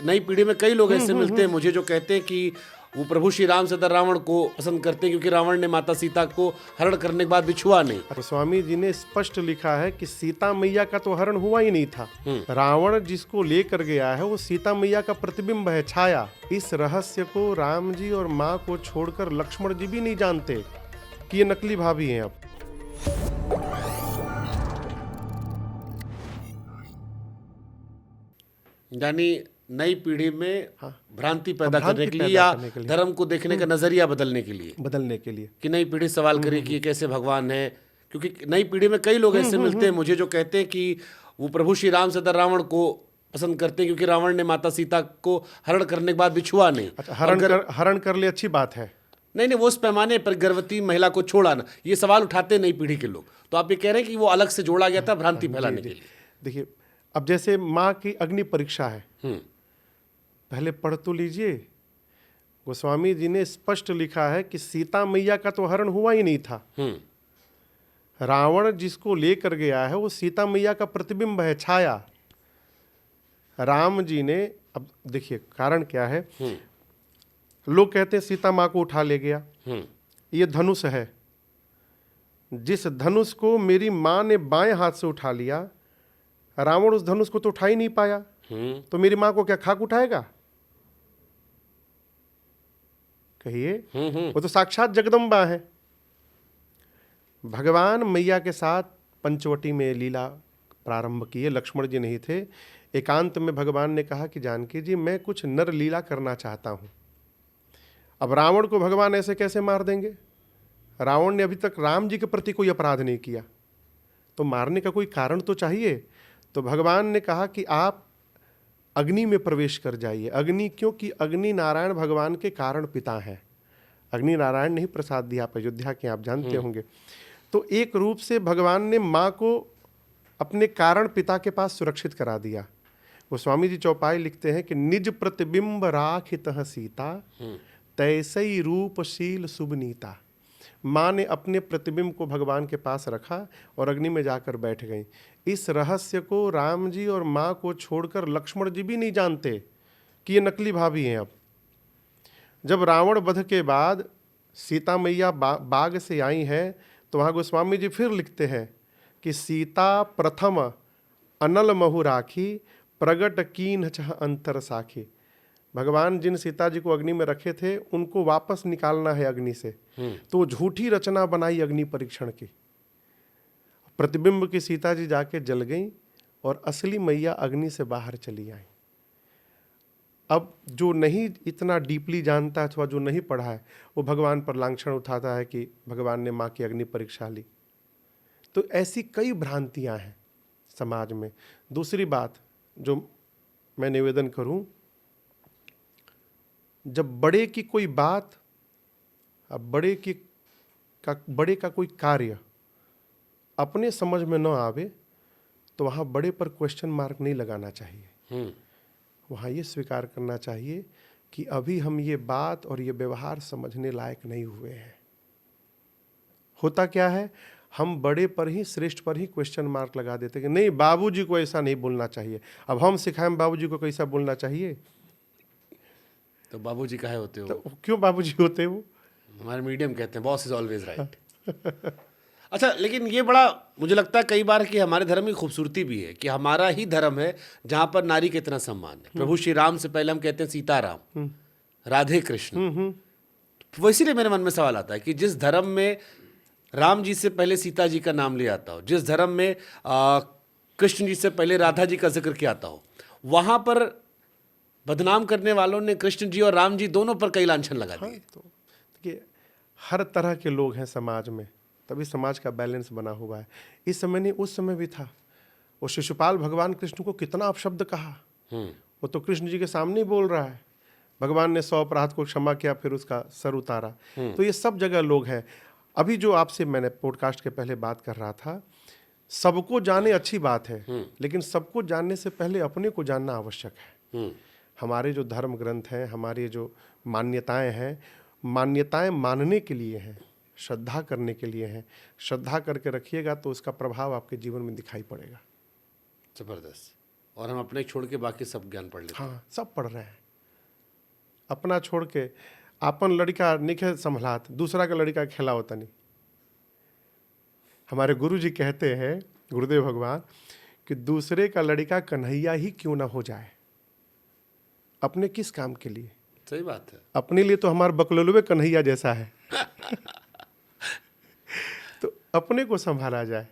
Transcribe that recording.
नई पीढ़ी में कई लोग ऐसे मिलते हैं मुझे जो कहते हैं कि वो प्रभु श्री राम से रावण को पसंद करते हैं क्योंकि रावण ने माता सीता को हरण करने के बाद बिछुआ नहीं। गोस्वामी जी ने स्पष्ट लिखा है कि सीता मैया का तो हरण हुआ ही नहीं था। रावण जिसको लेकर गया है वो सीता मैया का प्रतिबिंब है, छाया। इस रहस्य को राम जी और माँ को छोड़कर लक्ष्मण जी भी नहीं जानते कि ये नकली भाभी हैं। अब यानी नई पीढ़ी में भ्रांति पैदा करने के लिए या धर्म को देखने का नजरिया बदलने के लिए कि नई पीढ़ी सवाल करे कि ये कैसे भगवान है। क्योंकि नई पीढ़ी में कई लोग ऐसे मिलते हैं मुझे जो कहते हैं कि वो प्रभु श्री राम से रावण को पसंद करते हैं क्योंकि रावण ने माता सीता को हरण करने के बाद बिछुआ नहीं। हरण कर ले अच्छी बात है, नहीं वो उस पैमाने पर गर्भवती महिला को छोड़ा ना, ये सवाल उठाते नई पीढ़ी के लोग। तो आप ये कह रहे हैं कि वो अलग से जोड़ा गया था भ्रांति फैलाने के लिए। देखिए, अब जैसे माँ की अग्नि परीक्षा है, पहले पढ़ तो लीजिए। गोस्वामी जी ने स्पष्ट लिखा है कि सीता मैया का तो हरण हुआ ही नहीं था। रावण जिसको लेकर गया है वो सीता मैया का प्रतिबिंब है, छाया। राम जी ने, अब देखिए कारण क्या है, लोग कहते हैं सीता माँ को उठा ले गया, ये धनुष है। जिस धनुष को मेरी माँ ने बाएं हाथ से उठा लिया, रावण उस धनुष को तो उठा ही नहीं पाया, तो मेरी माँ को क्या खाक उठाएगा? कहिए, वो तो साक्षात जगदम्बा है। भगवान मैया के साथ पंचवटी में लीला प्रारंभ की है, लक्ष्मण जी नहीं थे। एकांत में भगवान ने कहा कि जानकी जी मैं कुछ नर लीला करना चाहता हूं। अब रावण को भगवान ऐसे कैसे मार देंगे? रावण ने अभी तक राम जी के प्रति कोई अपराध नहीं किया, तो मारने का कोई कारण तो चाहिए। तो भगवान ने कहा कि आप अग्नि में प्रवेश कर जाइए। अग्नि, क्योंकि अग्नि नारायण भगवान के कारण पिता हैं। अग्नि नारायण ने ही प्रसाद दिया आप अयोध्या के, आप जानते होंगे। तो एक रूप से भगवान ने माँ को अपने कारण पिता के पास सुरक्षित करा दिया। वो स्वामी जी चौपाई लिखते हैं कि निज प्रतिबिंब राखित सीता, तैसई रूपशील सुबनीता। माँ ने अपने प्रतिबिंब को भगवान के पास रखा और अग्नि में जाकर बैठ गई। इस रहस्य को राम जी और माँ को छोड़कर लक्ष्मण जी भी नहीं जानते कि ये नकली भाभी हैं। अब जब रावण वध के बाद सीता मैया बाग से आई हैं, तो वहाँ गोस्वामी जी फिर लिखते हैं कि सीता प्रथम अनल महु राखी, प्रगट कीन छह अंतर साखी। भगवान जिन सीता जी को अग्नि में रखे थे उनको वापस निकालना है अग्नि से, तो झूठी रचना बनाई अग्नि परीक्षण की। प्रतिबिंब की सीता जी जाके जल गई और असली मैया अग्नि से बाहर चली आई। अब जो नहीं इतना डीपली जानता है अथवा जो नहीं पढ़ा है, वो भगवान पर लांछन उठाता है कि भगवान ने माँ की अग्नि परीक्षा ली। तो ऐसी कई भ्रांतियां हैं समाज में। दूसरी बात जो मैं निवेदन करूं, जब बड़े की कोई बात, अब बड़े का कोई कार्य अपने समझ में न आवे, तो वहाँ बड़े पर क्वेश्चन मार्क नहीं लगाना चाहिए। वहाँ ये स्वीकार करना चाहिए कि अभी हम ये बात और ये व्यवहार समझने लायक नहीं हुए हैं। होता क्या है, हम बड़े पर ही, श्रेष्ठ पर ही क्वेश्चन मार्क लगा देते कि नहीं, बाबूजी को ऐसा नहीं बोलना चाहिए। अब हम सिखाएं बाबूजी को कैसा बोलना चाहिए, तो बाबूजी काहे होते हो? तो क्यों बाबूजी होते हो? हमारे मीडियम कहते हैं बॉस इज ऑलवेज राइट। अच्छा, लेकिन ये बड़ा मुझे लगता है कई बार कि हमारे धर्म की खूबसूरती भी है कि हमारा ही धर्म है जहाँ पर नारी का इतना सम्मान है। प्रभु श्री राम से पहले हम कहते हैं सीताराम, राधे कृष्ण। वो इसीलिए मेरे मन में सवाल आता है कि जिस धर्म में राम जी से पहले सीता जी का नाम लिया आता हो, जिस धर्म में कृष्ण जी से पहले राधा जी का जिक्र किया आता हो, वहाँ पर बदनाम करने वालों ने कृष्ण जी और राम जी दोनों पर कई लांछन लगा दिए। तो देखिए, हर तरह के लोग हैं समाज में, तभी समाज का बैलेंस बना हुआ है। इस समय नहीं, उस समय भी था। वो शिशुपाल भगवान कृष्ण को कितना अपशब्द कहा, वो तो कृष्ण जी के सामने ही बोल रहा है। भगवान ने 100 अपराध को क्षमा किया, फिर उसका सर उतारा। तो ये सब जगह लोग हैं। अभी जो आपसे मैंने पॉडकास्ट के पहले बात कर रहा था, सबको जाने अच्छी बात है, लेकिन सबको जानने से पहले अपने को जानना आवश्यक है। हमारे जो धर्म ग्रंथ हैं, हमारी जो मान्यताएं हैं, मान्यताएं मानने के लिए हैं, श्रद्धा करने के लिए हैं। श्रद्धा करके रखिएगा तो उसका प्रभाव आपके जीवन में दिखाई पड़ेगा। जबरदस्त। और हम अपने छोड़ के बाकी सब ज्ञान पढ़ लेते हैं। हाँ, सब पढ़ रहे हैं। अपना छोड़ के आपन लड़का निखे संभलात, दूसरा का लड़का खेला होता नहीं। हमारे गुरु जी कहते हैं, गुरुदेव भगवान, कि दूसरे का लड़का कन्हैया ही क्यों ना हो जाए, अपने किस काम के लिए? सही बात है। अपने लिए तो हमारा बकलोलवे कन्हैया जैसा है। तो अपने को संभाला जाए।